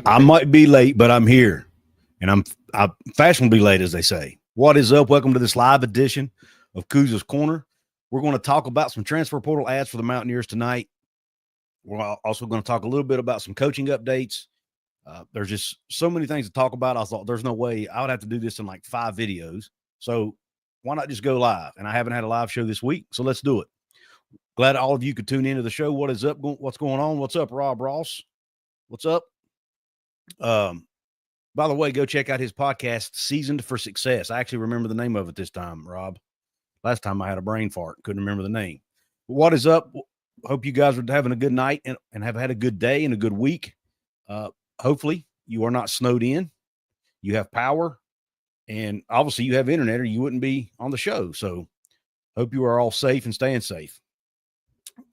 I might be late, but I'm here, and I'm fashionably late, as they say. What is up? Welcome to this live edition of Couz's Corner. We're going to talk about some transfer portal ads for the Mountaineers tonight. We're also going to talk a little bit about some coaching updates. There's just so many things to talk about. I thought there's no way I would have to do this in like 5 videos. So why not just go live? And I haven't had a live show this week, so let's do it. Glad all of you could tune into the show. What is up? What's going on? What's up, Rob Ross? What's up? By the way, go check out his podcast, Seasoned for Success. I actually remember the name of it this time, Rob. Last time I had a brain fart, couldn't remember the name. But what is up? Hope you guys are having a good night and have had a good day and a good week. Hopefully you are not snowed in. You have power, and obviously you have internet, or you wouldn't be on the show. So hope you are all safe and staying safe.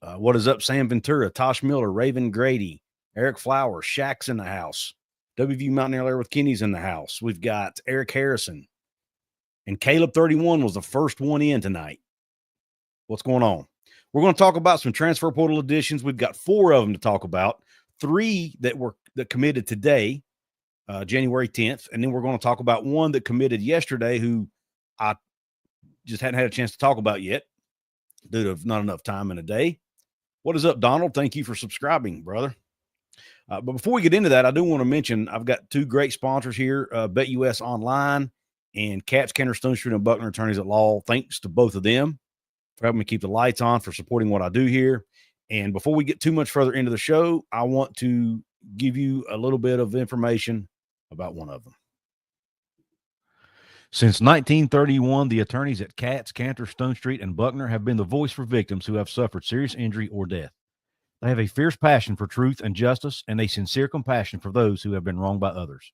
What is up? Sam Ventura, Tosh Miller, Raven Grady, Eric Flower, Shaq's in the house. WVU Mountaineer Lair with Kenny's in the house. We've got Eric Harrison. And Caleb 31 was the first one in tonight. What's going on? We're going to talk about some transfer portal additions. We've got 4 of them to talk about. 3 that committed today, January 10th. And then we're going to talk about 1 that committed yesterday who I just hadn't had a chance to talk about yet due to not enough time in a day. What is up, Donald? Thank you for subscribing, brother. But before we get into that, I do want to mention I've got 2 great sponsors here, BetUS Online and Katz, Cantor, Stone Street, and Buckner Attorneys at Law. Thanks to both of them for helping me keep the lights on, for supporting what I do here. And before we get too much further into the show, I want to give you a little bit of information about one of them. Since 1931, the attorneys at Katz, Cantor, Stone Street, and Buckner have been the voice for victims who have suffered serious injury or death. They have a fierce passion for truth and justice and a sincere compassion for those who have been wronged by others.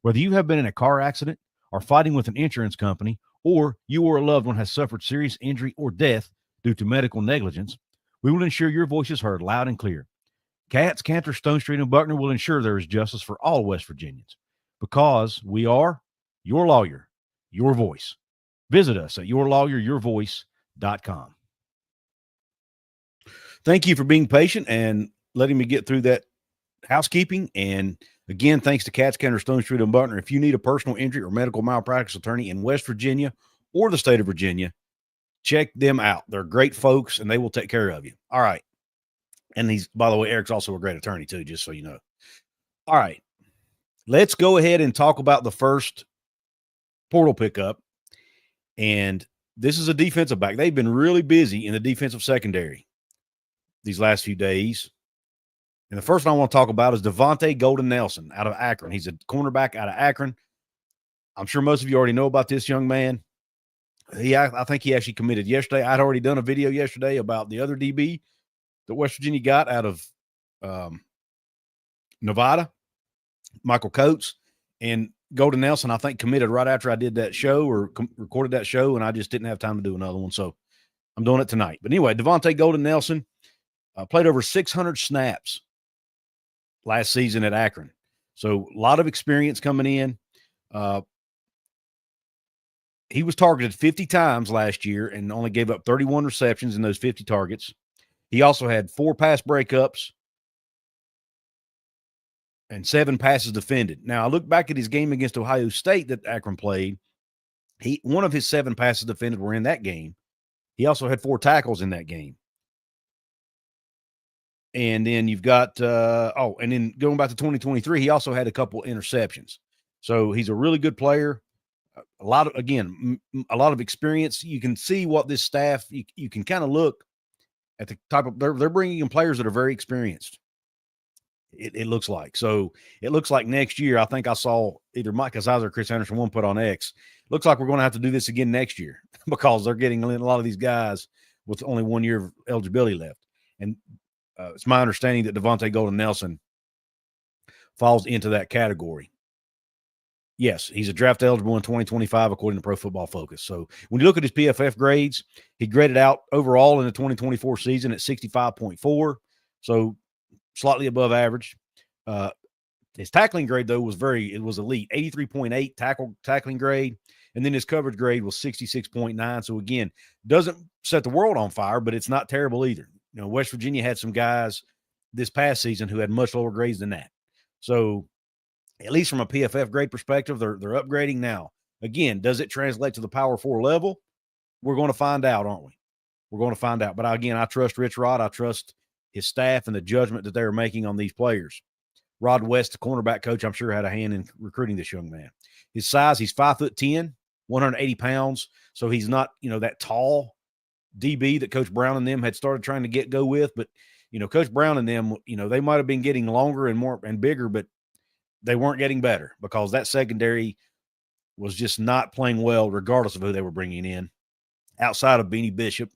Whether you have been in a car accident or fighting with an insurance company, or you or a loved one has suffered serious injury or death due to medical negligence, we will ensure your voice is heard loud and clear. Katz, Cantor, Stone Street, and Buckner will ensure there is justice for all West Virginians, because we are your lawyer, your voice. Visit us at yourlawyeryourvoice.com. Thank you for being patient and letting me get through that housekeeping. And again, thanks to Katz, Cantor, Stone Street, and Buckner. If you need a personal injury or medical malpractice attorney in West Virginia or the state of Virginia, check them out. They're great folks, and they will take care of you. All right. And by the way, Eric's also a great attorney too, just so you know. All right. Let's go ahead and talk about the first portal pickup. And this is a defensive back. They've been really busy in the defensive secondary these last few days. And the first one I want to talk about is Devontae Golden Nelson out of Akron. He's a cornerback out of Akron. I'm sure most of you already know about this young man. I think he actually committed yesterday. I'd already done a video yesterday about the other DB that West Virginia got out of Nevada, Michael Couz. And Golden Nelson, I think, committed right after I did that show or recorded that show, and I just didn't have time to do another one. So I'm doing it tonight. But anyway, Devontae Golden Nelson played over 600 snaps last season at Akron. So a lot of experience coming in. He was targeted 50 times last year and only gave up 31 receptions in those 50 targets. He also had 4 pass breakups and 7 passes defended. Now, I look back at his game against Ohio State that Akron played. One of his 7 passes defended were in that game. He also had 4 tackles in that game. And then you've got, and then going back to 2023, he also had a couple interceptions. So he's a really good player. A lot of experience. You can see what this staff, you can kind of look at the type of, they're bringing in players that are very experienced. It looks like. So it looks like next year, I think I saw either Mike Couz or Chris Anderson one put on X. Looks like we're going to have to do this again next year because they're getting a lot of these guys with only 1 year of eligibility left. And it's my understanding that Devontae Golden Nelson falls into that category. Yes, he's a draft eligible in 2025, according to Pro Football Focus. So when you look at his PFF grades, he graded out overall in the 2024 season at 65.4. So slightly above average. His tackling grade, though, was elite, 83.8 tackling grade. And then his coverage grade was 66.9. So again, doesn't set the world on fire, but it's not terrible either. You know, West Virginia had some guys this past season who had much lower grades than that. So at least from a PFF grade perspective, they're upgrading now. Again, does it translate to the Power 4 level? We're going to find out, aren't we? We're going to find out. But again, I trust Rich Rod. I trust his staff and the judgment that they're making on these players. Rod West, the cornerback coach, I'm sure had a hand in recruiting this young man. His size, he's 5'10", 180 pounds. So he's not, that tall DB that Coach Brown and them had started trying to go with. But, Coach Brown and them, they might have been getting longer and more and bigger, but they weren't getting better because that secondary was just not playing well, regardless of who they were bringing in, outside of Beanie Bishop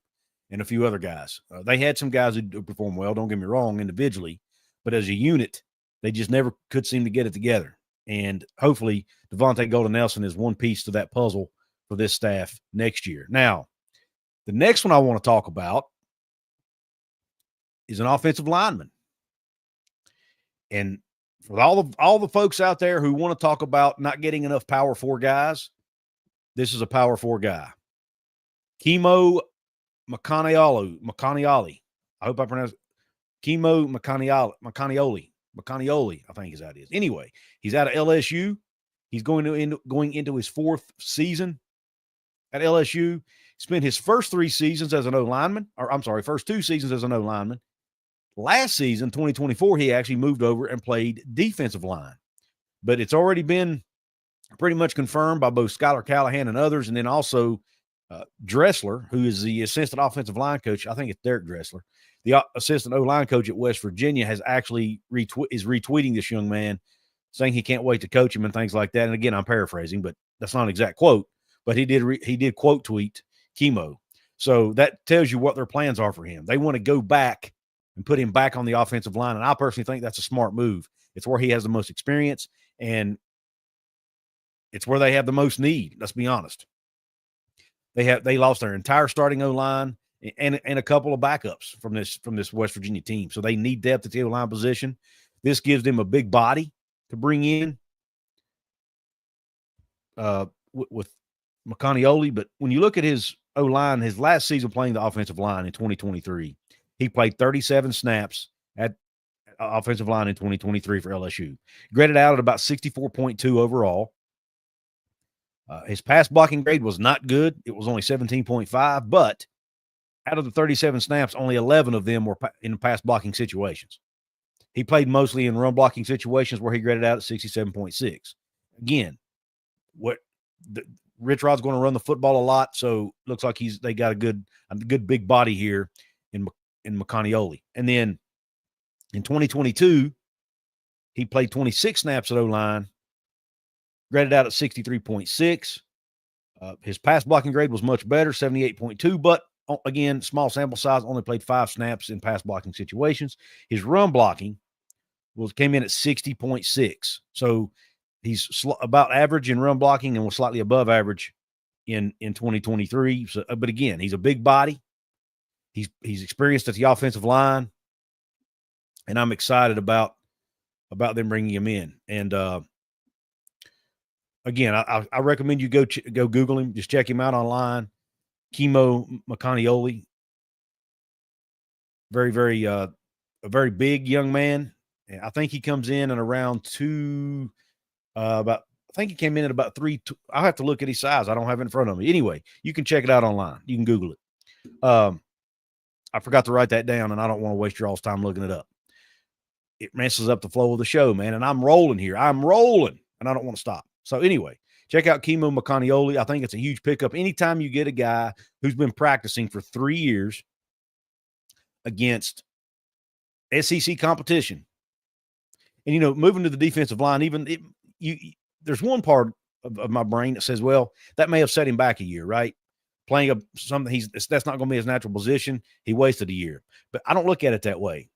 and a few other guys. They had some guys who performed well, don't get me wrong, individually, but as a unit, they just never could seem to get it together. And hopefully Devontae Golden Nelson is one piece to that puzzle for this staff next year. Now, the next one I want to talk about is an offensive lineman. And for all the folks out there who want to talk about not getting enough Power 4 guys, this is a Power 4 guy. Kimo Macanioli. I hope I pronounced it. Kimo Macanioli, I think is how it is. Anyway, he's out of LSU. He's going into his fourth season at LSU. Spent his first 3 seasons as an O-lineman, first 2 seasons as an O-lineman. Last season, 2024, he actually moved over and played defensive line. But it's already been pretty much confirmed by both Skylar Callahan and others, and then also Dressler, who is the assistant offensive line coach. I think it's Derek Dressler. The assistant O-line coach at West Virginia has actually is retweeting this young man, saying he can't wait to coach him and things like that. And again, I'm paraphrasing, but that's not an exact quote. But he did quote tweet Kimo. So that tells you what their plans are for him. They want to go back and put him back on the offensive line. And I personally think that's a smart move. It's where he has the most experience, and it's where they have the most need. Let's be honest. They lost their entire starting O-line and a couple of backups from this West Virginia team. So they need depth at the O-line position. This gives them a big body to bring in with Macanioli. But when you look at his O-line, his last season playing the offensive line in 2023, he played 37 snaps at offensive line in 2023 for LSU. Graded out at about 64.2 overall. His pass blocking grade was not good. It was only 17.5, but out of the 37 snaps, only 11 of them were in pass blocking situations. He played mostly in run blocking situations where he graded out at 67.6. Again, Rich Rod's going to run the football a lot, so looks like they got a good big body here in Macanioli. And then in 2022, he played 26 snaps at O-line, graded out at 63.6. His pass blocking grade was much better, 78.2, but again, small sample size, only played 5 snaps in pass blocking situations. His run blocking came in at 60.6. So he's about average in run blocking and was slightly above average in 2023. So, but again, he's a big body. He's experienced at the offensive line, and I'm excited about them bringing him in. And again, I recommend you go Google him. Just check him out online. Kimo Macanioli, very, very a very big young man. And I think he comes in at around I think he came in at about 3. I'll have to look at his size. I don't have it in front of me. Anyway, you can check it out online. You can Google it. I forgot to write that down, and I don't want to waste your all's time looking it up. It messes up the flow of the show, man. And I'm rolling here. I'm rolling, and I don't want to stop. So anyway, check out Kimo Macanioli. I think it's a huge pickup. Anytime you get a guy who's been practicing for 3 years against SEC competition, and, moving to the defensive line, there's one part of my brain that says, well, that may have set him back a year, right? Playing something that's not going to be his natural position. He wasted a year. But I don't look at it that way,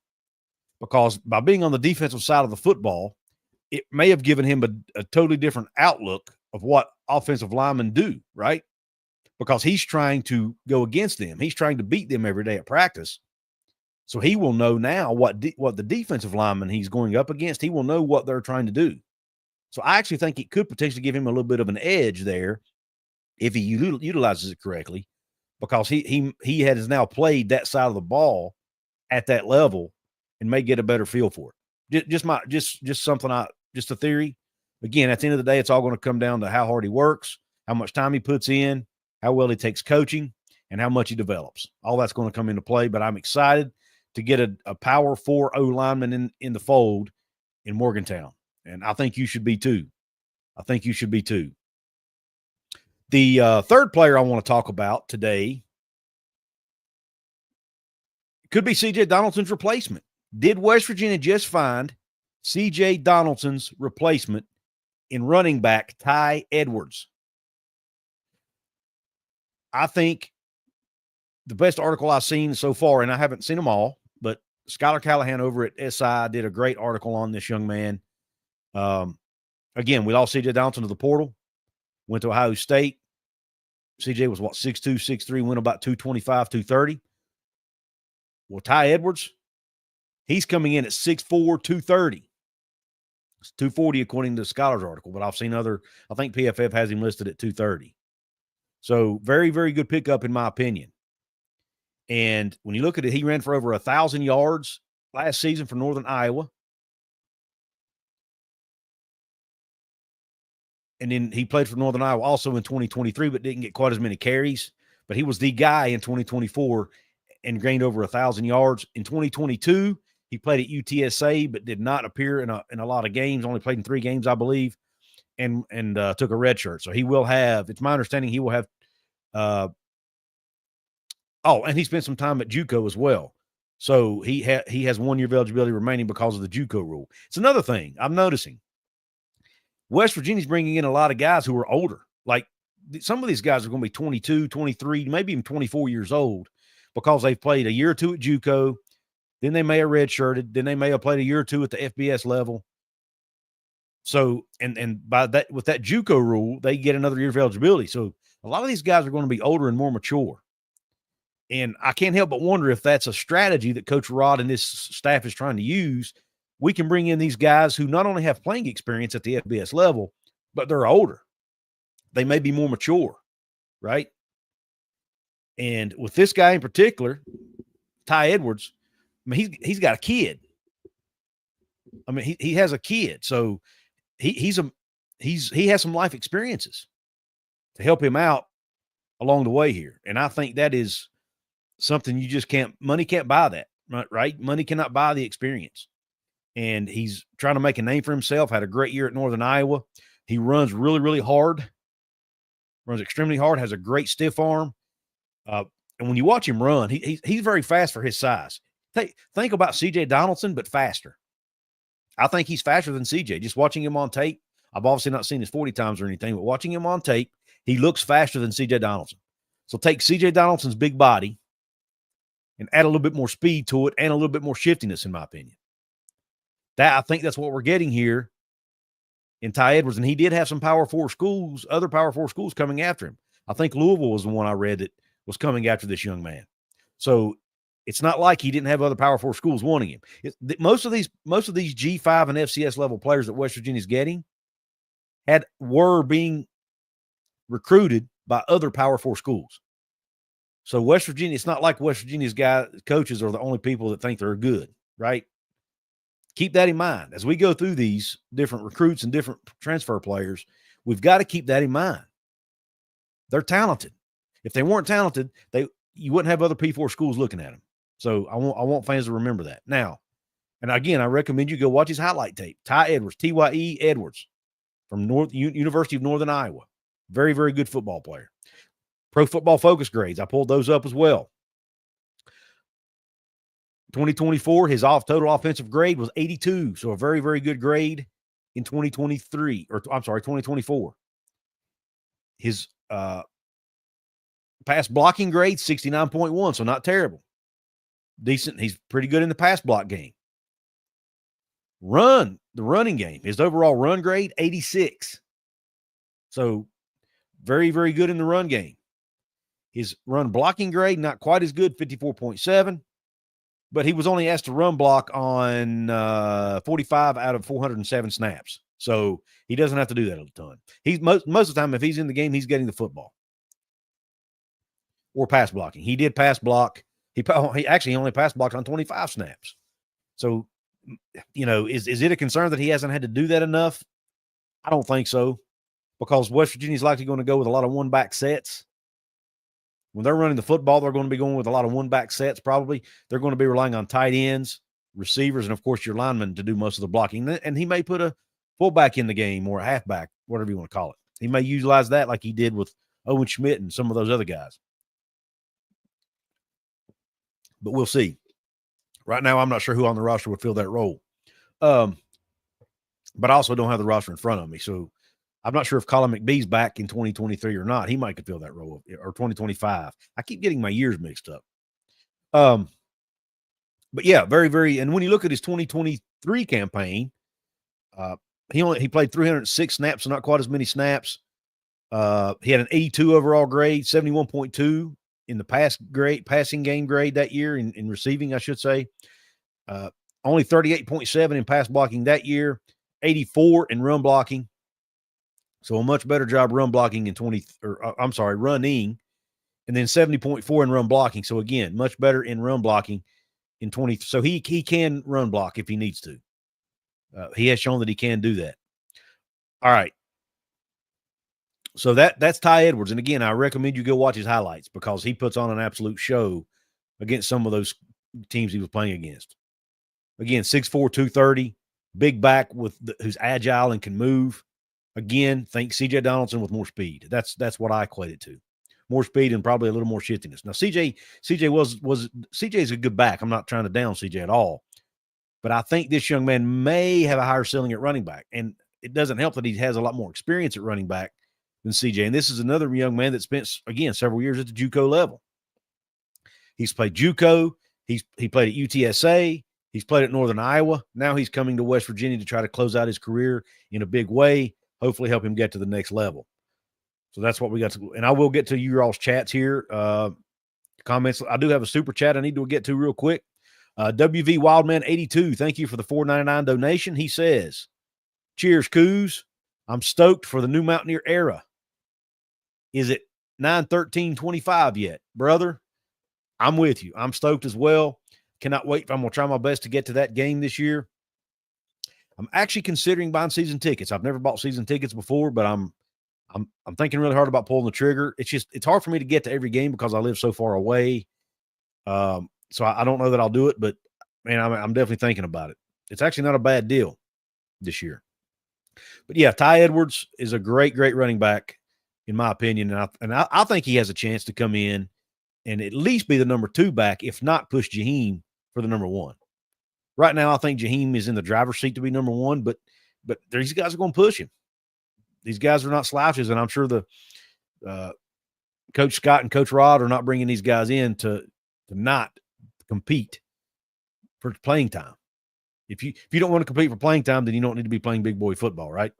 because by being on the defensive side of the football, it may have given him a totally different outlook of what offensive linemen do, right? Because he's trying to go against them. He's trying to beat them every day at practice. So he will know now what the defensive lineman he's going up against, he will know what they're trying to do. So I actually think it could potentially give him a little bit of an edge there if he utilizes it correctly, because he has now played that side of the ball at that level and may get a better feel for it. Just a theory. again, at the end of the day, it's all going to come down to how hard he works, how much time he puts in, how well he takes coaching, and how much he develops. All that's going to come into play, but I'm excited to get a power 4 O lineman in the fold in Morgantown. And I think you should be too. The third player I want to talk about today could be CJ Donaldson's replacement. Did West Virginia just find CJ Donaldson's replacement in running back Tye Edwards? I think the best article I've seen so far, and I haven't seen them all, but Skylar Callahan over at SI did a great article on this young man. Again, we lost CJ Donaldson to the portal, went to Ohio State. CJ was, 6'2", 6'3", went about 225, 230. Well, Tye Edwards, he's coming in at 6'4", 230. It's 240 according to Skylar's article, but I've seen I think PFF has him listed at 230. So very, very good pickup in my opinion. And when you look at it, he ran for over 1,000 yards last season for Northern Iowa. And then he played for Northern Iowa also in 2023, but didn't get quite as many carries. But he was the guy in 2024 and gained over 1,000 yards. In 2022, he played at UTSA, but did not appear in a lot of games. Only played in 3 games, I believe, and took a red shirt. So he will have. It's my understanding he will have. And he spent some time at JUCO as well. So he has 1 year of eligibility remaining because of the JUCO rule. It's another thing I'm noticing. West Virginia's bringing in a lot of guys who are older. Like some of these guys are going to be 22, 23, maybe even 24 years old because they've played a year or 2 at JUCO. Then they may have redshirted. Then they may have played a year or 2 at the FBS level. So, and by that, with that JUCO rule, they get another year of eligibility. So a lot of these guys are going to be older and more mature. And I can't help but wonder if that's a strategy that Coach Rod and his staff is trying to use. We can bring in these guys who not only have playing experience at the FBS level, but they're older. They may be more mature, right? And with this guy in particular, Tye Edwards, I mean, he's got a kid. I mean, he has a kid, so he has some life experiences to help him out along the way here. And I think that is something you just money can't buy that, right? Money cannot buy the experience. And he's trying to make a name for himself, had a great year at Northern Iowa. He runs really, really hard, runs extremely hard, has a great stiff arm. And when you watch him run, he's very fast for his size. Think about CJ Donaldson, but faster. I think he's faster than CJ. Just watching him on tape, I've obviously not seen his 40 times or anything, but watching him on tape, he looks faster than CJ Donaldson. So take CJ Donaldson's big body and add a little bit more speed to it and a little bit more shiftiness, in my opinion. I think that's what we're getting here in Tye Edwards. And he did have some other Power 4 schools coming after him. I think Louisville was the one I read that was coming after this young man. So it's not like he didn't have other Power 4 schools wanting him. Most of these G5 and FCS level players that West Virginia's getting were being recruited by other Power 4 schools. So West Virginia, it's not like West Virginia's coaches are the only people that think they're good, right? Keep that in mind. As we go through these different recruits and different transfer players, we've got to keep that in mind. They're talented. If they weren't talented, you wouldn't have other P4 schools looking at them. So I want fans to remember that. Now, and again, I recommend you go watch his highlight tape. Tye Edwards, Tye Edwards from University of Northern Iowa. Very, very good football player. Pro Football Focus grades, I pulled those up as well. 2024, his total offensive grade was 82, so a very, very good grade in 2024. His pass blocking grade, 69.1, so not terrible. Decent. He's pretty good in the pass block game. The running game, his overall run grade, 86. So very, very good in the run game. His run blocking grade, not quite as good, 54.7. But he was only asked to run block on 45 out of 407 snaps. So he doesn't have to do that a ton. He's most of the time, if he's in the game, he's getting the football. Or pass blocking. He did pass block. He actually only pass blocked on 25 snaps. So, is it a concern that he hasn't had to do that enough? I don't think so, because West Virginia's likely going to go with a lot of one-back sets. When they're running the football, they're going to be going with a lot of one-back sets probably. They're going to be relying on tight ends, receivers, and, of course, your linemen to do most of the blocking. And he may put a fullback in the game or a halfback, whatever you want to call it. He may utilize that like he did with Owen Schmidt and some of those other guys. But we'll see. Right now, I'm not sure who on the roster would fill that role. But I also don't have the roster in front of me. So I'm not sure if Colin McBee's back in 2023 or not. He might could fill that role, or 2025. I keep getting my years mixed up. But yeah, very, very. And when you look at his 2023 campaign, he played 306 snaps, so not quite as many snaps. He had an 82 overall grade, 71.2 in the passing game grade that year, in receiving, I should say. Only 38.7 in pass blocking that year, 84 in run blocking. So a much better job run blocking running, and then 70.4 in run blocking. So again, much better in run blocking in 20. So he can run block if he needs to. He has shown that he can do that. All right. So that's Tye Edwards. And again, I recommend you go watch his highlights, because he puts on an absolute show against some of those teams he was playing against. Again, 6'4", 230, big back who's agile and can move. Again, think CJ Donaldson with more speed. That's what I equate it to. More speed and probably a little more shiftiness. Now, CJ's a good back. I'm not trying to down CJ at all. But I think this young man may have a higher ceiling at running back. And it doesn't help that he has a lot more experience at running back than CJ. And this is another young man that spent, again, several years at the JUCO level. He's played JUCO. He played at UTSA. He's played at Northern Iowa. Now he's coming to West Virginia to try to close out his career in a big way, hopefully help him get to the next level. So that's what we got to. And I will get to you all's chats here. Comments. I do have a super chat I need to get to real quick. WV Wildman 82, thank you for the $4.99 donation. He says, cheers, Couz. I'm stoked for the new Mountaineer era. Is it 9/13/25 yet? Brother, I'm with you. I'm stoked as well. Cannot wait. I'm going to try my best to get to that game this year. I'm actually considering buying season tickets. I've never bought season tickets before, but I'm thinking really hard about pulling the trigger. It's hard for me to get to every game because I live so far away. So I don't know that I'll do it, but man, I'm definitely thinking about it. It's actually not a bad deal this year. But yeah, Tye Edwards is a great, great running back, in my opinion. And I think he has a chance to come in and at least be the number 2 back, if not push Jaheim for the number 1. Right now, I think Jaheim is in the driver's seat to be number 1, but these guys are going to push him. These guys are not slouches, and I'm sure the Coach Scott and Coach Rod are not bringing these guys in to not compete for playing time. If you don't want to compete for playing time, then you don't need to be playing big boy football, right?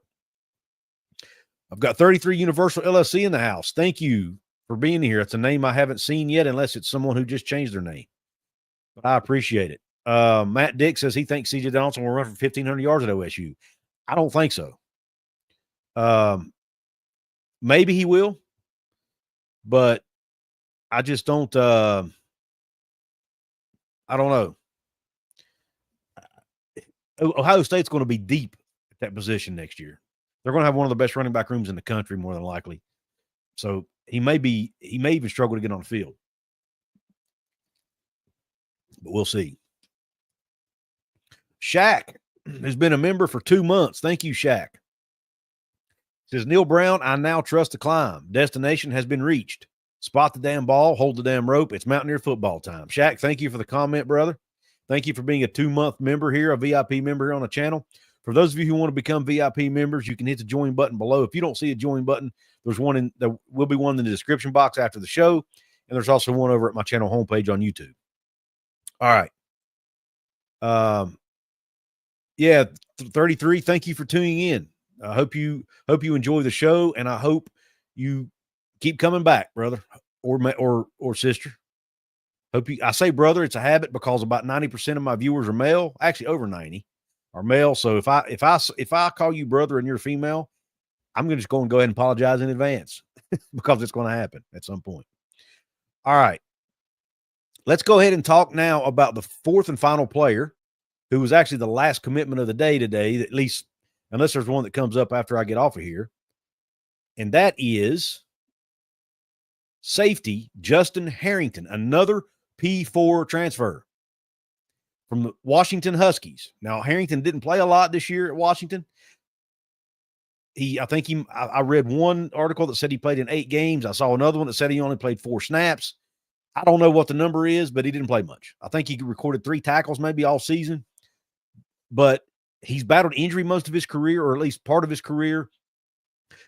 I've got 33 Universal LLC in the house. Thank you for being here. It's a name I haven't seen yet, unless it's someone who just changed their name. But I appreciate it. Matt Dick says he thinks CJ Donaldson will run for 1,500 yards at OSU. I don't think so. Maybe he will, but I just don't. I don't know. Ohio State's going to be deep at that position next year. They're going to have one of the best running back rooms in the country, more than likely. So he may even struggle to get on the field, but we'll see. Shaq has been a member for 2 months. Thank you, Shaq. Says Neil Brown, I now trust the climb. Destination has been reached. Spot the damn ball, hold the damn rope. It's Mountaineer football time. Shaq, thank you for the comment, brother. Thank you for being a 2-month member here, a VIP member here on the channel. For those of you who want to become VIP members, you can hit the join button below. If you don't see a join button, there will be one in the description box after the show, and there's also one over at my channel homepage on YouTube. All right. Yeah, 33. Thank you for tuning in. I hope you enjoy the show, and I hope you keep coming back, brother or sister. I say brother, it's a habit because about 90% of my viewers are male. Actually, over 90 are male. So if I call you brother and you're female, I'm just going to go ahead and apologize in advance because it's going to happen at some point. All right. Let's go ahead and talk now about the 4th and final player, who was actually the last commitment of the day today, at least unless there's one that comes up after I get off of here. And that is safety Justin Harrington, another P4 transfer from the Washington Huskies. Now, Harrington didn't play a lot this year at Washington. I read one article that said he played in 8 games. I saw another one that said he only played 4 snaps. I don't know what the number is, but he didn't play much. I think he recorded 3 tackles maybe all season, but he's battled injury most of his career, or at least part of his career.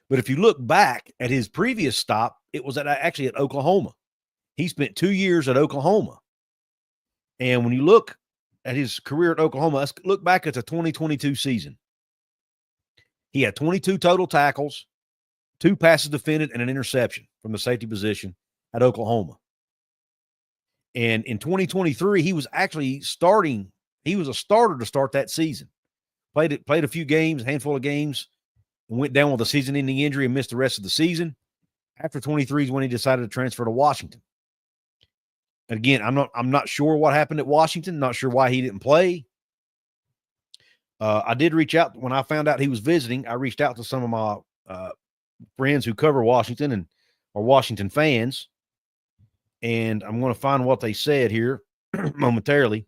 But if you look back at his previous stop, it was actually at Oklahoma. He spent 2 years at Oklahoma. And when you look at his career at Oklahoma, let's look back at the 2022 season. He had 22 total tackles, 2 passes defended, and an interception from the safety position at Oklahoma. And in 2023, he was actually starting. He was a starter to start that season. Played a few games, a handful of games, and went down with a season-ending injury and missed the rest of the season. After 23 is when he decided to transfer to Washington. And again, I'm not sure what happened at Washington. Not sure why he didn't play. I did reach out when I found out he was visiting. I reached out to some of my friends who cover Washington and are Washington fans, and I'm going to find what they said here momentarily.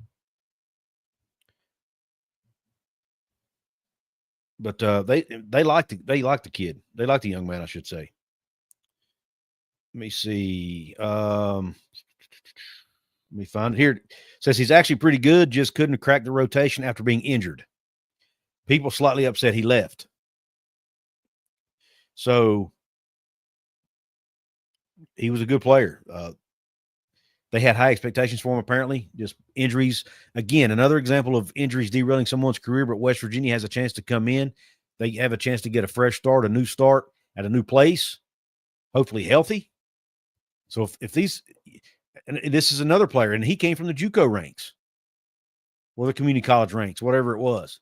But they like the kid. They like the young man, I should say. Let me see. Let me find it here. It says he's actually pretty good, just couldn't crack the rotation after being injured. People slightly upset he left. So he was a good player. They had high expectations for him, apparently. Just injuries. Again, another example of injuries derailing someone's career, but West Virginia has a chance to come in. They have a chance to get a fresh start, a new start at a new place, hopefully healthy. So if these – and this is another player, and he came from the JUCO ranks or the community college ranks, whatever it was.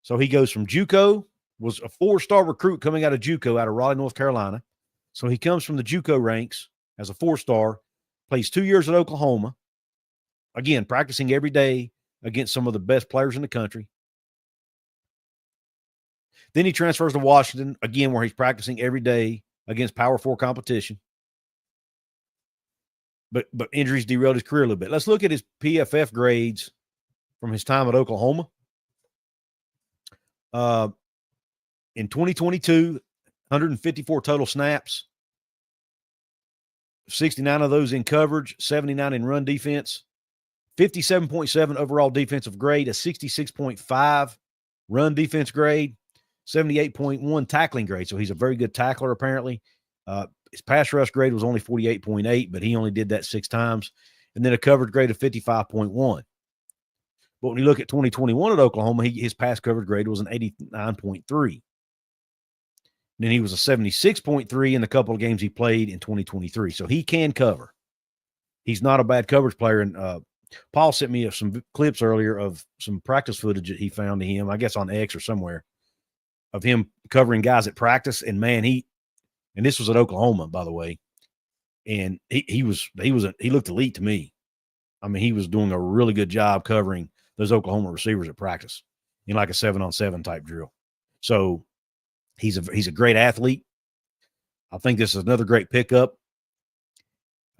So he goes from JUCO, was a 4-star recruit coming out of JUCO out of Raleigh, North Carolina. So he comes from the JUCO ranks as a 4-star, plays 2 years at Oklahoma, again, practicing every day against some of the best players in the country. Then he transfers to Washington, again, where he's practicing every day against Power 4 competition. But injuries derailed his career a little bit. Let's look at his PFF grades from his time at Oklahoma. In 2022, 154 total snaps, 69 of those in coverage, 79 in run defense, 57.7 overall defensive grade, a 66.5 run defense grade, 78.1 tackling grade. So he's a very good tackler, apparently. His pass rush grade was only 48.8, but he only did that 6 times. And then a coverage grade of 55.1. But when you look at 2021 at Oklahoma, his pass coverage grade was an 89.3. Then he was a 76.3 in the couple of games he played in 2023. So he can cover. He's not a bad coverage player. And Paul sent me some clips earlier of some practice footage that he found to him, I guess on X or somewhere, of him covering guys at practice. And man, and this was at Oklahoma, by the way. And he looked elite to me. I mean, he was doing a really good job covering those Oklahoma receivers at practice in like a 7-on-7 type drill. So he's a great athlete. I think this is another great pickup.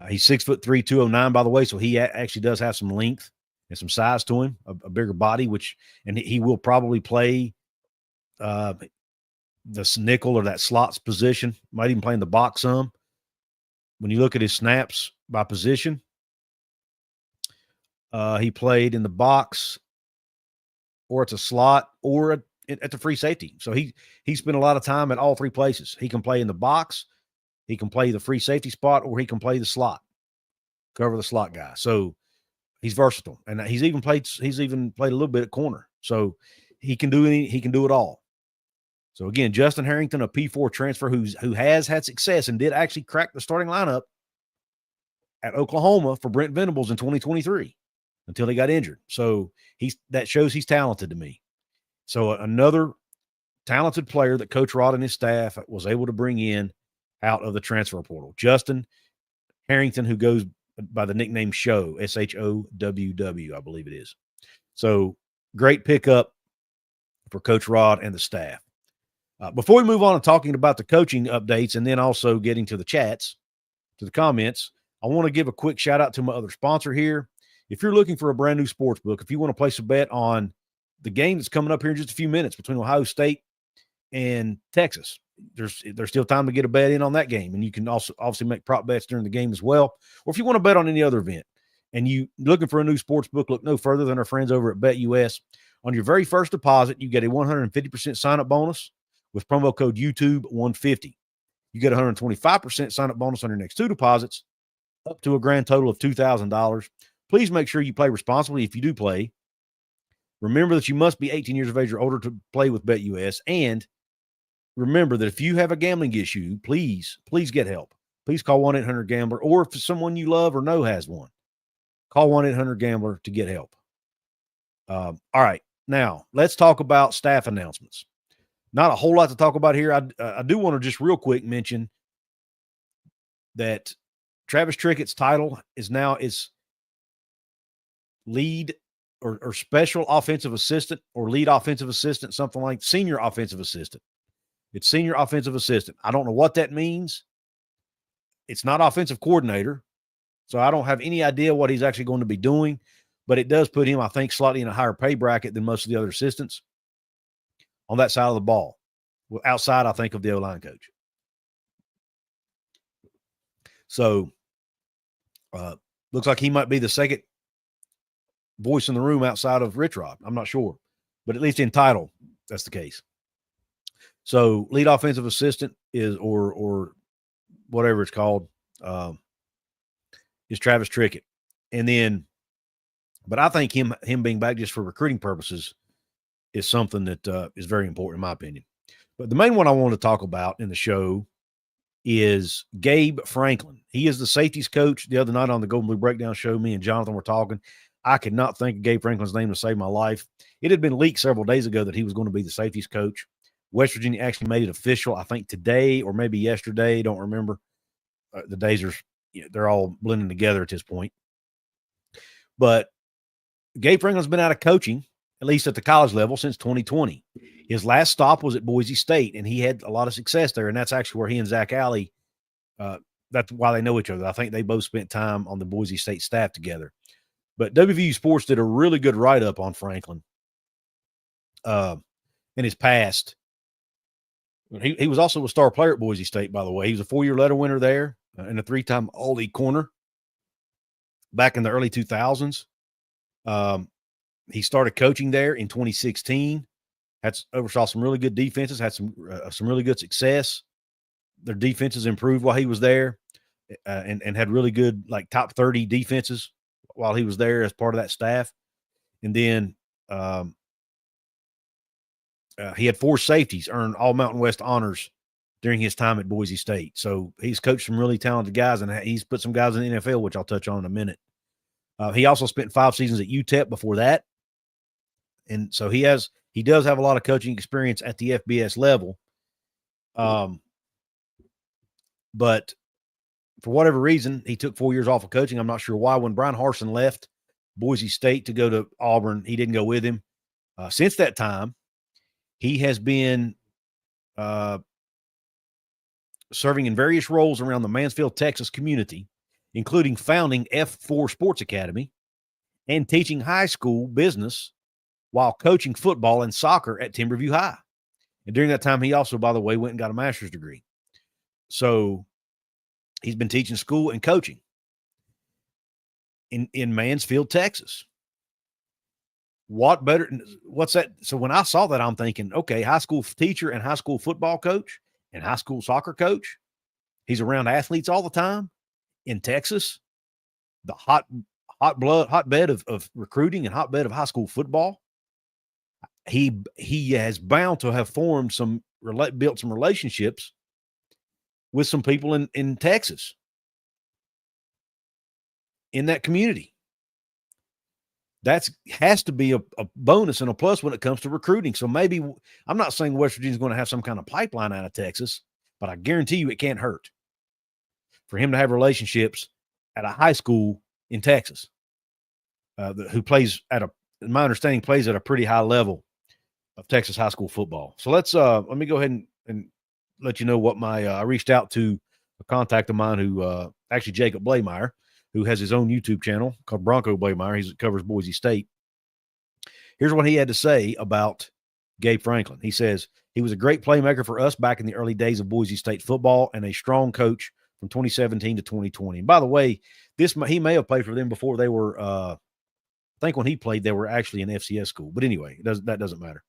He's 6'3", 209, by the way. So he actually does have some length and some size to him, a bigger body, and he will probably play the nickel or that slots position, might even play in the box some. When you look at his snaps by position, he played in the box, or it's a slot, or at the free safety. So he spent a lot of time at all 3 places. He can play in the box, he can play the free safety spot, or he can play the slot, cover the slot guy. So he's versatile, and he's even played a little bit at corner. So he can do it all. So again, Justin Harrington, a P4 transfer who has had success and did actually crack the starting lineup at Oklahoma for Brent Venables in 2023 until he got injured. So that shows he's talented to me. So another talented player that Coach Rod and his staff was able to bring in out of the transfer portal. Justin Harrington, who goes by the nickname Show, SHOWW, I believe it is. So great pickup for Coach Rod and the staff. Before we move on to talking about the coaching updates and then also getting to the chats, to the comments, I want to give a quick shout out to my other sponsor here. If you're looking for a brand new sports book, if you want to place a bet on the game that's coming up here in just a few minutes between Ohio State and Texas, there's still time to get a bet in on that game. And you can also obviously make prop bets during the game as well. Or if you want to bet on any other event and you looking for a new sports book, look no further than our friends over at BetUS. On your very first deposit, you get a 150% sign-up bonus with promo code YouTube150. You get 125% sign-up bonus on your next two deposits, up to a grand total of $2,000. Please make sure you play responsibly if you do play. Remember that you must be 18 years of age or older to play with BetUS. And remember that if you have a gambling issue, please get help. Please call 1-800-GAMBLER, or if someone you love or know has one, call 1-800-GAMBLER to get help. All right, now let's talk about staff announcements. Not a whole lot to talk about here. I do want to just real quick mention that Travis Trickett's title is now lead or special offensive assistant or lead offensive assistant, something like senior offensive assistant. It's senior offensive assistant. I don't know what that means. It's not offensive coordinator, so I don't have any idea what he's actually going to be doing, but it does put him, I think, slightly in a higher pay bracket than most of the other assistants on that side of the ball. Outside, I think, of the O-line coach. So, looks like he might be the second voice in the room outside of Rich Rod. I'm not sure, but at least in title, that's the case. So, lead offensive assistant is, or whatever it's called, is Travis Trickett. And then, but I think him being back just for recruiting purposes is something that is very important in my opinion. But the main one I want to talk about in the show is Gabe Franklin. He is the safeties coach. The other night on the Golden Blue Breakdown show, me and Jonathan were talking. I could not think of Gabe Franklin's name to save my life. It had been leaked several days ago that he was going to be the safeties coach. West Virginia actually made it official, I think today or maybe yesterday. Don't remember. The days are, they're all blending together at this point. But Gabe Franklin's been out of coaching, at least at the college level, since 2020. His last stop was at Boise State, and he had a lot of success there. And that's actually where he and Zach Alley, that's why they know each other. I think they both spent time on the Boise State staff together. But WVU Sports did a really good write-up on Franklin in his past. He was also a star player at Boise State, by the way. He was a 4-year letter winner there and a 3-time All-League corner back in the early 2000s. He started coaching there in 2016. Oversaw some really good defenses, had some really good success. Their defenses improved while he was there, and had really good, like, top 30 defenses while he was there as part of that staff. And then he had 4 safeties earn all Mountain West honors during his time at Boise State. So he's coached some really talented guys, and he's put some guys in the NFL, which I'll touch on in a minute. He also spent 5 seasons at UTEP before that. And so he does have a lot of coaching experience at the FBS level. But for whatever reason, he took 4 years off of coaching. I'm not sure why. When Brian Harsin left Boise State to go to Auburn, he didn't go with him. Since that time, he has been serving in various roles around the Mansfield, Texas community, including founding F4 Sports Academy and teaching high school business while coaching football and soccer at Timberview High. And during that time, he also, by the way, went and got a master's degree. So he's been teaching school and coaching in Mansfield, Texas. What's that? So when I saw that, I'm thinking, okay, high school teacher and high school football coach and high school soccer coach. He's around athletes all the time in Texas, the hotbed of recruiting and hotbed of high school football. He has bound to have built some relationships with some people in Texas, in that community. That has to be a bonus and a plus when it comes to recruiting. So maybe, I'm not saying West Virginia is going to have some kind of pipeline out of Texas, but I guarantee you it can't hurt for him to have relationships at a high school in Texas, who plays in my understanding, plays at a pretty high level of Texas high school football. So let me go ahead and let you know what I reached out to a contact of mine who actually Jacob Blameyer, who has his own YouTube channel called Bronco Blameyer. He covers Boise State. Here's what he had to say about Gabe Franklin. He says, he was a great playmaker for us back in the early days of Boise State football and a strong coach from 2017 to 2020. And by the way, he may have played for them before they were, I think when he played, they were actually an FCS school. But anyway, that doesn't matter.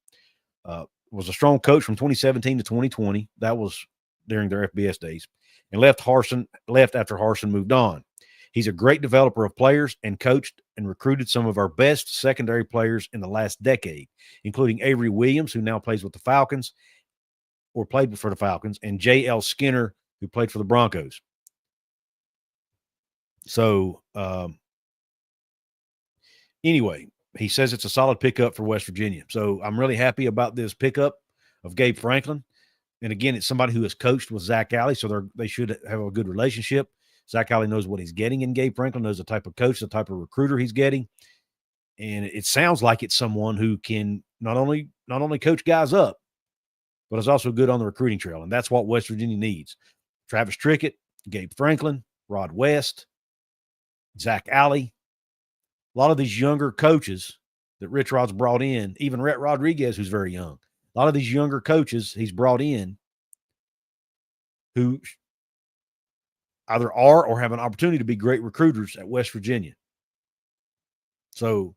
Was a strong coach from 2017 to 2020. That was during their FBS days. And left after Harsin moved on. He's a great developer of players and coached and recruited some of our best secondary players in the last decade, including Avery Williams, who now plays with the Falcons or played for the Falcons, and J.L. Skinner, who played for the Broncos. So, anyway, he says it's a solid pickup for West Virginia. So I'm really happy about this pickup of Gabe Franklin. And again, it's somebody who has coached with Zach Alley, so they should have a good relationship. Zach Alley knows what he's getting in Gabe Franklin, knows the type of coach, the type of recruiter he's getting. And it sounds like it's someone who can not only coach guys up, but is also good on the recruiting trail. And that's what West Virginia needs. Travis Trickett, Gabe Franklin, Rod West, Zach Alley. A lot of these younger coaches that Rich Rod's brought in, even Rhett Rodriguez, who's very young. A lot of these younger coaches he's brought in who either are or have an opportunity to be great recruiters at West Virginia. So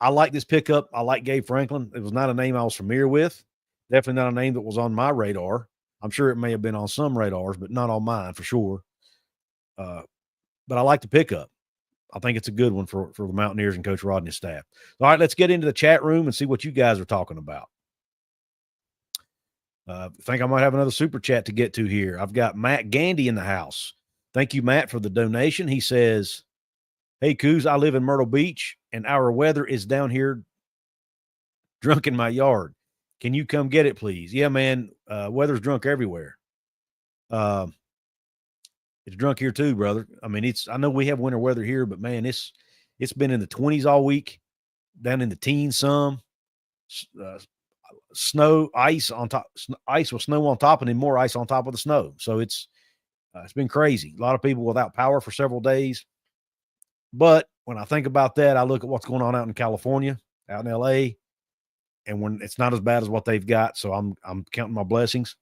I like this pickup. I like Gabe Franklin. It was not a name I was familiar with. Definitely not a name that was on my radar. I'm sure it may have been on some radars, but not on mine for sure. But I like the pickup. I think it's a good one for the Mountaineers and Coach Rodney's staff. All right, let's get into the chat room and see what you guys are talking about. I think I might have another super chat to get to here. I've got Matt Gandy in the house. Thank you, Matt, for the donation. He says, hey, Couz, I live in Myrtle Beach, and our weather is down here drunk in my yard. Can you come get it, please? Yeah, man, weather's drunk everywhere. It's drunk here too, brother. I mean, I know we have winter weather here, but, man, it's been in the 20s all week, down in the teens some. Snow, ice on top, ice with snow on top, and then more ice on top of the snow. So it's been crazy. A lot of people without power for several days. But when I think about that, I look at what's going on out in California, out in LA, and when it's not as bad as what they've got. So I'm counting my blessings.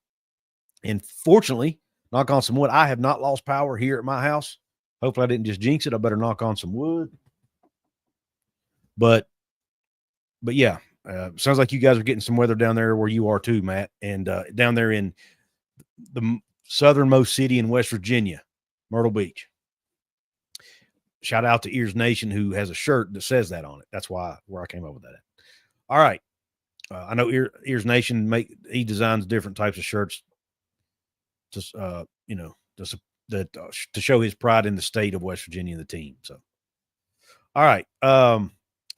And fortunately, knock on some wood, I have not lost power here at my house. Hopefully I didn't just jinx it. I better knock on some wood. But yeah. Sounds like you guys are getting some weather down there where you are too, Matt, and down there in the southernmost city in West Virginia, Myrtle Beach. Shout out to Ears Nation, who has a shirt that says that on it. That's where I came up with that. All right. I know Ears Nation he designs different types of shirts to show his pride in the state of West Virginia and the team. So, all right.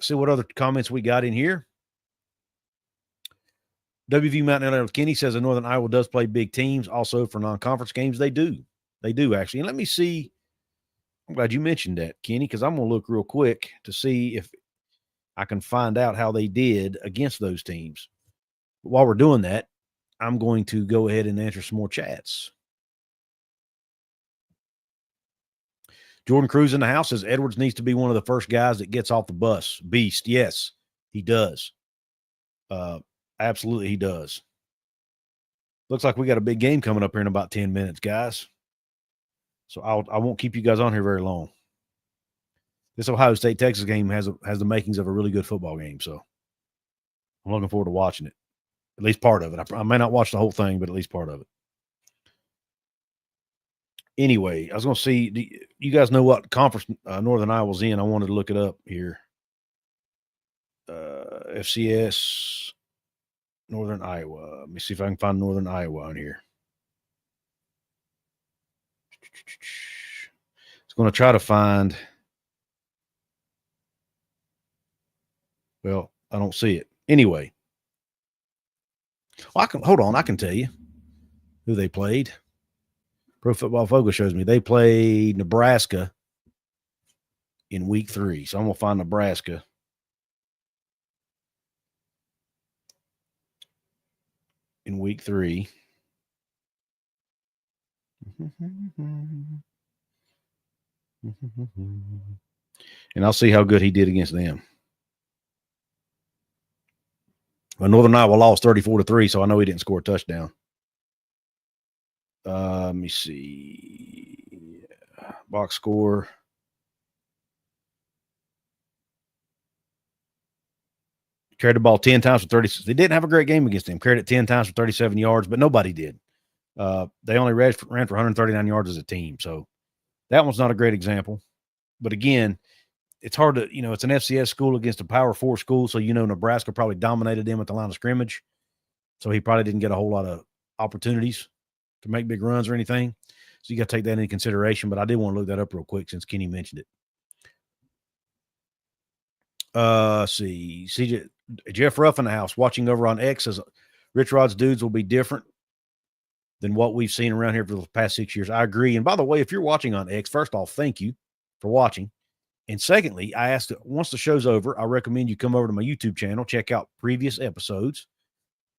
See what other comments we got in here. WV Mountain Kenny says that Northern Iowa does play big teams also for non-conference games. They do actually. And let me see. I'm glad you mentioned that, Kenny, because I'm going to look real quick to see if I can find out how they did against those teams. But while we're doing that, I'm going to go ahead and answer some more chats. Jordan Couz in the house says Edwards needs to be one of the first guys that gets off the bus. Beast. Yes, he does. Absolutely, he does. Looks like we got a big game coming up here in about 10 minutes, guys. So I won't keep you guys on here very long. This Ohio State-Texas game has the makings of a really good football game, so I'm looking forward to watching it. At least part of it. I may not watch the whole thing, but at least part of it. Anyway, I was going to see, you guys know what conference Northern Iowa's in? I wanted to look it up here. FCS Northern Iowa. Let me see if I can find Northern Iowa on here. It's going to try to find. Well, I don't see it. Anyway. Well, I can tell you who they played. Pro Football Focus shows me they played Nebraska in week 3. So I'm going to find Nebraska. in week 3. And I'll see how good he did against them. Well, Northern Iowa lost 34-3, so I know he didn't score a touchdown. Let me see. Box score. Carried the ball 10 times for 30. They didn't have a great game against him. Carried it 10 times for 37 yards, but nobody did. They only ran for 139 yards as a team. So that one's not a great example. But again, it's hard to, it's an FCS school against a Power 4 school. So, Nebraska probably dominated them at the line of scrimmage. So he probably didn't get a whole lot of opportunities to make big runs or anything. So you got to take that into consideration. But I did want to look that up real quick since Kenny mentioned it. See, CJ, Jeff Ruff in the house watching over on X says Rich Rod's dudes will be different than what we've seen around here for the past 6 years. I agree. And by the way, if you're watching on X, first off, thank you for watching. And secondly, I asked once the show's over, I recommend you come over to my YouTube channel, check out previous episodes,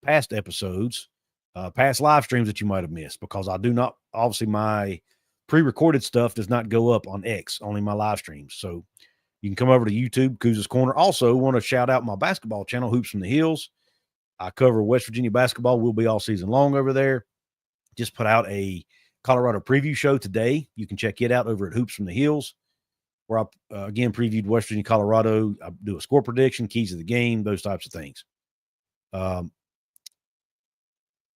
past episodes, past live streams that you might have missed, because I do not, obviously my pre-recorded stuff does not go up on X, only my live streams. So you can come over to YouTube, Couz's Corner. Also, want to shout out my basketball channel, Hoops from the Hills. I cover West Virginia basketball. We'll be all season long over there. Just put out a Colorado preview show today. You can check it out over at Hoops from the Hills, where I, again, previewed West Virginia, Colorado. I do a score prediction, keys of the game, those types of things.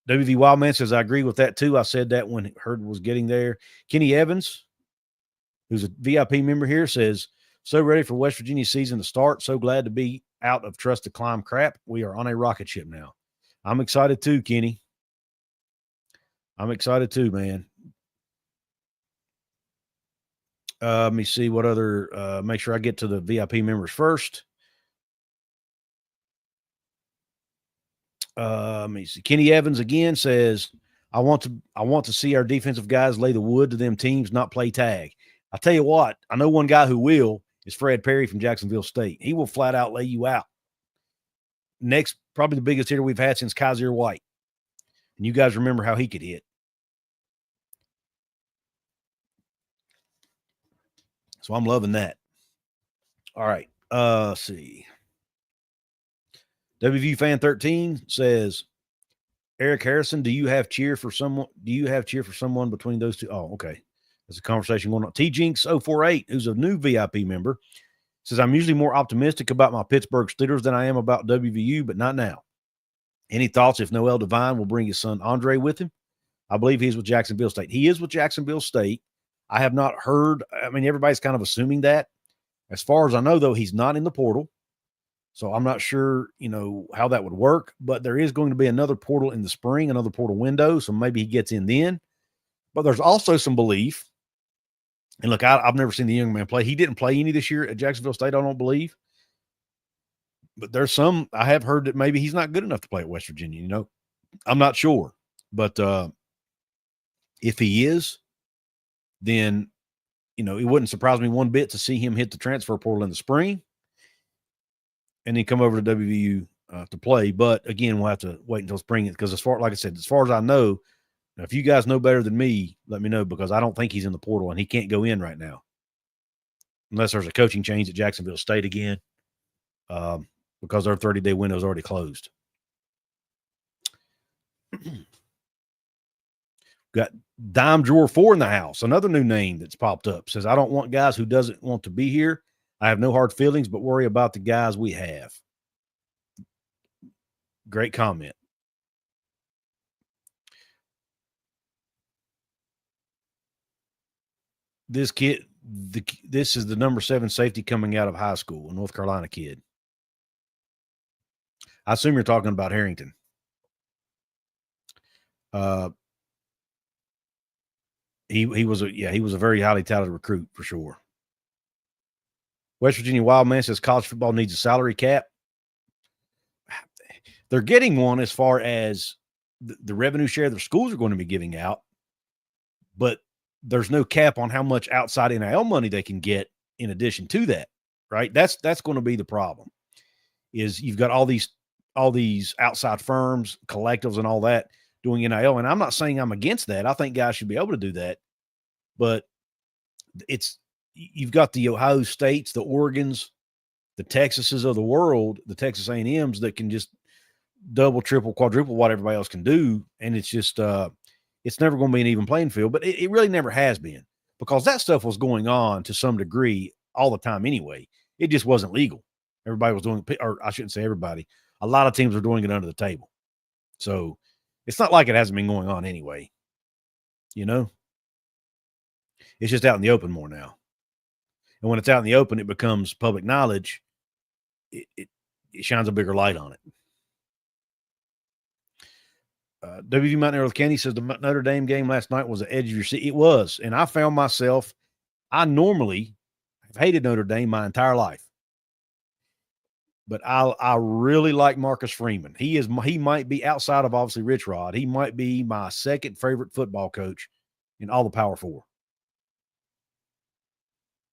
WV Wildman says, I agree with that too. I said that when Hurd was getting there. Kenny Evans, who's a VIP member here, says, so ready for West Virginia season to start. So glad to be out of trust to climb crap. We are on a rocket ship now. I'm excited too, Kenny. I'm excited too, man. Let me see what other, make sure I get to the VIP members first. Let me see. Kenny Evans again says, I want to see our defensive guys lay the wood to them teams, not play tag. I'll tell you what, I know one guy who will is Fred Perry from Jacksonville State. He will flat out lay you out. Next, probably the biggest hitter we've had since Kaiser White. And you guys remember how he could hit. So I'm loving that. All right. Let's see. WVU Fan 13 says, Eric Harrison, do you have cheer for someone between those two? Oh, okay. There's a conversation going on. T Jinx 048, who's a new VIP member, says, I'm usually more optimistic about my Pittsburgh Steelers than I am about WVU, but not now. Any thoughts if Noel Devine will bring his son Andre with him? I believe he's with Jacksonville State. He is with Jacksonville State. I have not heard. I mean, everybody's kind of assuming that. As far as I know, though, he's not in the portal. So I'm not sure, how that would work. But there is going to be another portal in the spring, another portal window. So maybe he gets in then. But there's also some belief. And look, I've never seen the young man play. He didn't play any this year at Jacksonville State, I don't believe. But there's some, I have heard that maybe he's not good enough to play at West Virginia, I'm not sure. But if he is, then, it wouldn't surprise me one bit to see him hit the transfer portal in the spring and then come over to WVU to play. But again, we'll have to wait until spring, because like I said, as far as I know, if you guys know better than me, let me know, because I don't think he's in the portal and he can't go in right now unless there's a coaching change at Jacksonville State again, because their 30-day window is already closed. Got Dime Drawer 4 in the house, another new name that's popped up. Says, I don't want guys who doesn't want to be here. I have no hard feelings, but worry about the guys we have. Great comment. This kid, this is the number 7 safety coming out of high school, a North Carolina kid. I assume you're talking about Harrington. He was a very highly touted recruit for sure. West Virginia Wildman says college football needs a salary cap. They're getting one as far as the revenue share their schools are going to be giving out, but there's no cap on how much outside NIL money they can get in addition to that, right? That's going to be the problem. Is you've got all these all these outside firms, collectives, and all that doing NIL. And I'm not saying I'm against that. I think guys should be able to do that. But you've got the Ohio States, the Oregons, the Texases of the world, the Texas A&Ms that can just double, triple, quadruple what everybody else can do. And it's just it's never going to be an even playing field. But it really never has been, because that stuff was going on to some degree all the time anyway. It just wasn't legal. Everybody was doing, or I shouldn't say everybody, a lot of teams were doing it under the table. So it's not like it hasn't been going on anyway. You know, it's just out in the open more now. And when it's out in the open, it becomes public knowledge. It shines a bigger light on it. WV Mountaineer with Kenny says the Notre Dame game last night was the edge of your seat. It was. And I found myself, I normally have hated Notre Dame my entire life. But I really like Marcus Freeman. He might be, outside of obviously Rich Rod, he might be my second favorite football coach in all the Power Four.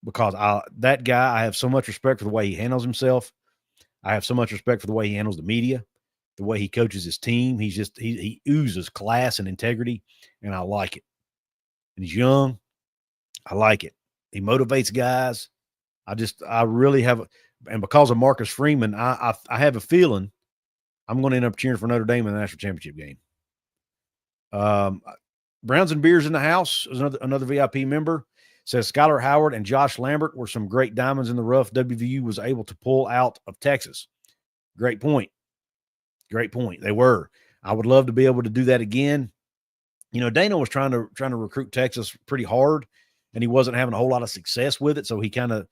Because that guy, I have so much respect for the way he handles himself. I have so much respect for the way he handles the media, the way he coaches his team. He oozes class and integrity, and I like it. And he's young. I like it. He motivates guys. I really have and because of Marcus Freeman, I have a feeling I'm going to end up cheering for Notre Dame in the national championship game. Browns and Beers in the house is another VIP member. Says Skylar Howard and Josh Lambert were some great diamonds in the rough WVU was able to pull out of Texas. Great point. Great point. They were. I would love to be able to do that again. You know, Dana was trying to recruit Texas pretty hard, and he wasn't having a whole lot of success with it. So he kind of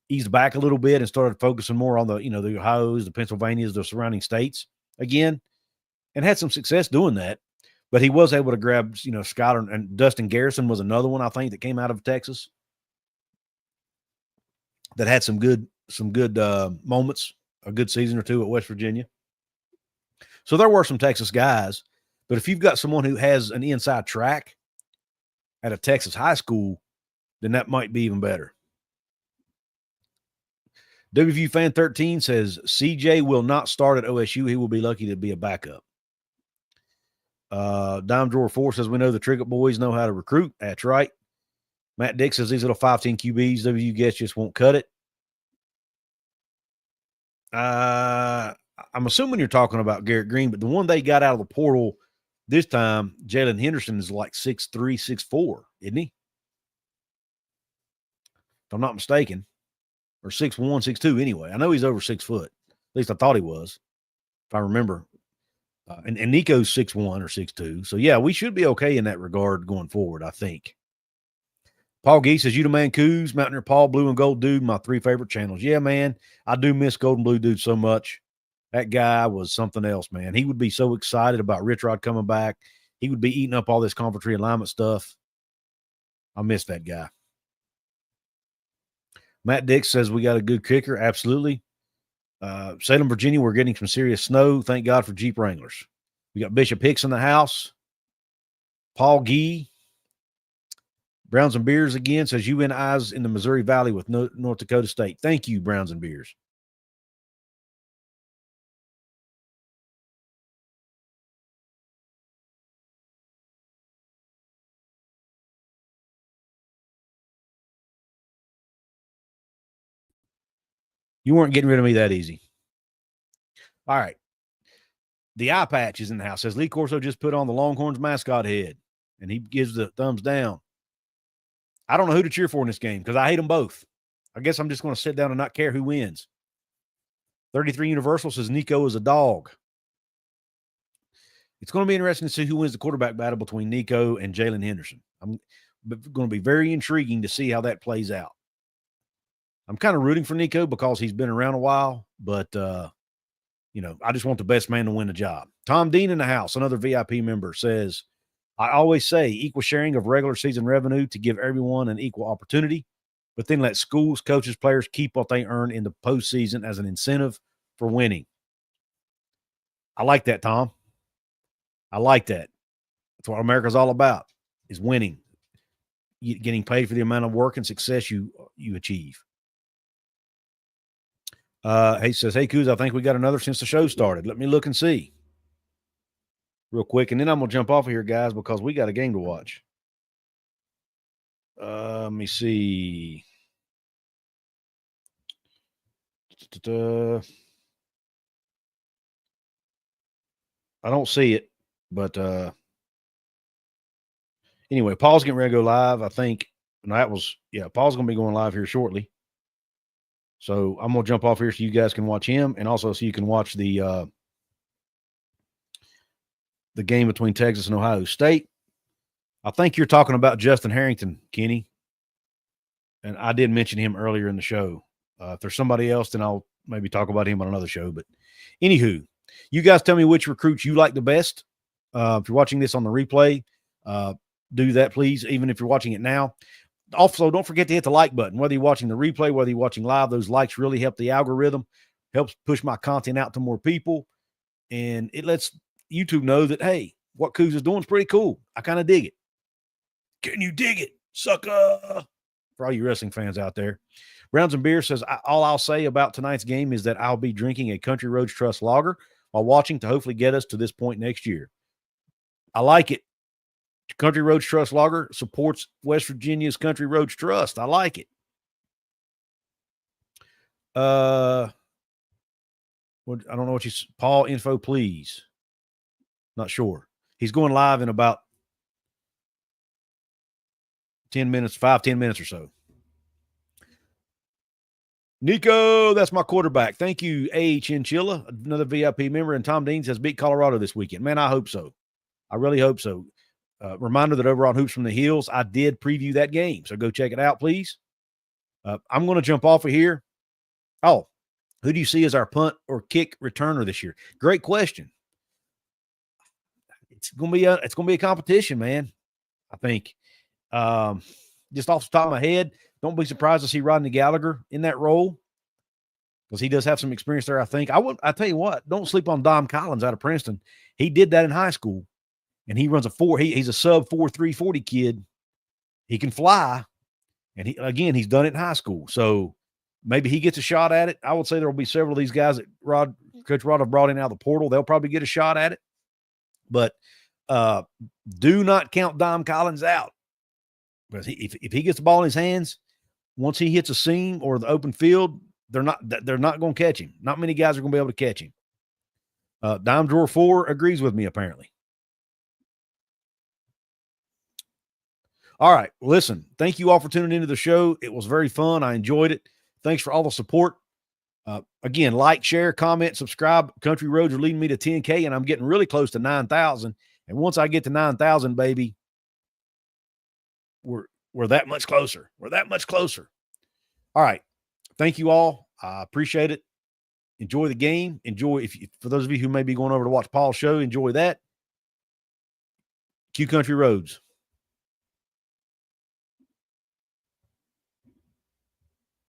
eased back a little bit and started focusing more on the Ohio's, the Pennsylvanias, the surrounding states again, and had some success doing that. But he was able to grab, Skyler, and Dustin Garrison was another one, I think, that came out of Texas that had some good moments, a good season or two at West Virginia. So there were some Texas guys, but if you've got someone who has an inside track at a Texas high school, then that might be even better. WVU Fan 13 says CJ will not start at OSU. He will be lucky to be a backup. Dime Drawer 4 says we know the Trickett boys know how to recruit. That's right. Matt Dick says these little 5'10 QBs, WVU guess just won't cut it. I'm assuming you're talking about Garrett Green, but the one they got out of the portal this time, Jalen Henderson, is like 6'3", 6'4", isn't he? If I'm not mistaken. Or 6'1", 6'2", anyway. I know he's over 6 foot. At least I thought he was, if I remember. And Nico's 6'1" or 6'2". So, yeah, we should be okay in that regard going forward, I think. Paul Gee says, you the man, Couz, Mountaineer Paul, Blue and Gold Dude, my 3 favorite channels. Yeah, man, I do miss Gold and Blue Dude so much. That guy was something else, man. He would be so excited about Rich Rod coming back. He would be eating up all this conference realignment stuff. I miss that guy. Matt Dix says we got a good kicker. Absolutely. Salem, Virginia, we're getting some serious snow. Thank God for Jeep Wranglers. We got Bishop Hicks in the house. Paul Gee. Browns and Beers again says UNI's in the Missouri Valley with North Dakota State. Thank you, Browns and Beers. You weren't getting rid of me that easy. All right. The eye patch is in the house. Says Lee Corso just put on the Longhorns mascot head, and he gives the thumbs down. I don't know who to cheer for in this game because I hate them both. I guess I'm just going to sit down and not care who wins. 33 Universal says Nico is a dog. It's going to be interesting to see who wins the quarterback battle between Nico and Jalen Henderson. I'm going to be very intriguing to see how that plays out. I'm kind of rooting for Nico because he's been around a while, but, I just want the best man to win the job. Tom Dean in the house, another VIP member, says, I always say equal sharing of regular season revenue to give everyone an equal opportunity, but then let schools, coaches, players keep what they earn in the postseason as an incentive for winning. I like that, Tom. I like that. That's what America's all about, is winning, getting paid for the amount of work and success you achieve. He says, hey, Couz, I think we got another since the show started. Let me look and see real quick. And then I'm going to jump off of here, guys, because we got a game to watch. Let me see. I don't see it, but anyway, Paul's getting ready to go live. I think Paul's going to be going live here shortly. So I'm going to jump off here so you guys can watch him, and also so you can watch the game between Texas and Ohio State. I think you're talking about Justin Harrington, Kenny, and I did mention him earlier in the show. If there's somebody else, then I'll maybe talk about him on another show. But anywho, you guys tell me which recruits you like the best. If you're watching this on the replay, do that, please, even if you're watching it now. Also, don't forget to hit the like button. Whether you're watching the replay, whether you're watching live, those likes really help the algorithm, helps push my content out to more people, and it lets YouTube know that, hey, what Couz is doing is pretty cool. I kind of dig it. Can you dig it, sucker? For all you wrestling fans out there. Browns and Beer says, all I'll say about tonight's game is that I'll be drinking a Country Roads Trust lager while watching to hopefully get us to this point next year. I like it. Country Roads Trust lager supports West Virginia's Country Roads Trust. I like it. I don't know what you – Paul, info, please. Not sure. He's going live in about 10 minutes, 5-10 minutes or so. Nico, that's my quarterback. Thank you, A. Chinchilla, another VIP member. And Tom Dean says, beat Colorado this weekend. Man, I hope so. I really hope so. Reminder that over on Hoops from the Hills, I did preview that game. So go check it out, please. I'm going to jump off of here. Oh, who do you see as our punt or kick returner this year? Great question. It's going to be a competition, man. I think. Just off the top of my head, don't be surprised to see Rodney Gallagher in that role because he does have some experience there, I think. I tell you what, don't sleep on Dom Collins out of Princeton. He did that in high school, and he runs he's a sub 4.3 40 kid. He can fly, and he's done it in high school. So maybe he gets a shot at it. I would say there will be several of these guys that Coach Rod have brought in out of the portal. They'll probably get a shot at it. But do not count Dom Collins out. Because if he gets the ball in his hands, once he hits a seam or the open field, they're not going to catch him. Not many guys are going to be able to catch him. Dime Drawer 4 agrees with me, apparently. All right. Listen, thank you all for tuning into the show. It was very fun. I enjoyed it. Thanks for all the support. Again, like, share, comment, subscribe. Country Roads are leading me to 10K, and I'm getting really close to 9,000. And once I get to 9,000, baby, we're that much closer. We're that much closer. All right. Thank you all. I appreciate it. Enjoy the game. Enjoy. For those of you who may be going over to watch Paul's show, enjoy that. Q Country Roads.